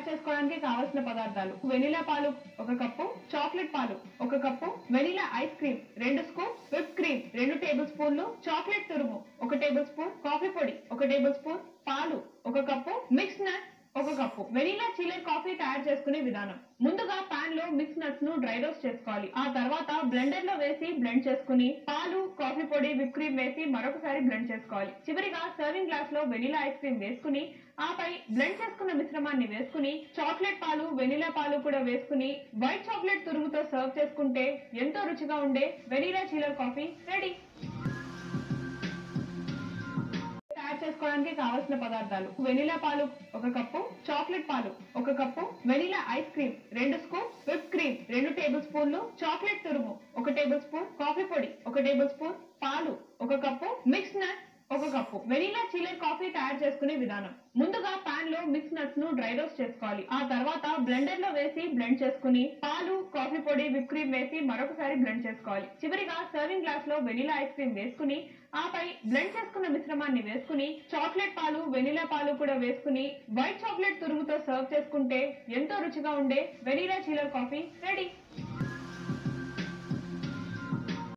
తయారు చేసుకోవడానికి కావాల్సిన పదార్థాలు: వెనిలా పాలు 1 కప్పు, చాక్లెట్ పాలు 1 cup, vanilla ice cream 2 scoops, whip cream 2 table స్పూన్లు, చాక్లెట్ తురుము 1 టేబుల్ స్పూన్, కాఫీ పొడి 1 టేబుల్ స్పూన్, పాలు 1 cup, mix nuts 1 cup. Vanilla chiller coffee తయారు చేసుకునే విధానం: ముందుగా పాన్ లో మిక్స్ నట్స్ ను డ్రై రోస్ట్ చేసుకోవాలి. ఆ తర్వాత బ్లెండర్ లో వేసి బ్లెండ్ చేసుకుని పాలు, కాఫీ పొడి, విప్ క్రీమ్ వేసి మరొకసారి బ్లెండ్ చేసుకోవాలి. చివరిగా సర్వింగ్ గ్లాస్ లో వెనిలా ఐస్ క్రీమ్ వేసుకుని ఆపై బ్లెండ్ చేసుకున్న మిశ్రమాన్ని వేసుకుని చాక్లెట్ పాలు, వెనిలా పాలు కూడా వేసుకుని వైట్ చాక్లెట్ తురుగుతో సర్వ్ చేసుకుంటే ఎంతో రుచిగా ఉండే వెనిలా చీలర్ కాఫీ రెడీ. తయారు చేసుకోవడానికి కావాల్సిన పదార్థాలు: వెనిలా పాలు 1 కప్పు, చాక్లెట్ పాలు 1 cup, vanilla ice cream 2 scoops, whip cream 2 table స్పూన్లు, చాక్లెట్ తురుము 1 టేబుల్ స్పూన్, కాఫీ పొడి 1 టేబుల్ స్పూన్, పాలు 1 cup, mix nuts 1 cup. Vanilla chiller coffee తయారు చేసుకునే విధానం: ముందుగా పాన్ లో మిక్స్ నట్స్ ను డ్రై రోస్ట్ చేసుకోవాలి. ఆ తర్వాత బ్లెండర్ లో వేసి బ్లెండ్ చేసుకుని పాలు, కాఫీ పొడి, విప్ క్రీమ్ వేసి మరొకసారి బ్లెండ్ చేసుకోవాలి. చివరిగా సర్వింగ్ గ్లాస్ లో వెనిలా ఐస్ క్రీమ్ వేసుకుని ఆపై బ్లెండ్ చేసుకున్న మిశ్రమాన్ని వేసుకుని చాక్లెట్ పాలు, వెనిలా పాలు కూడా వేసుకుని వైట్ చాక్లెట్ తురుగుతో సర్వ్ చేసుకుంటే ఎంతో రుచిగా ఉండే వెనిలా చీలర్ కాఫీ రెడీ.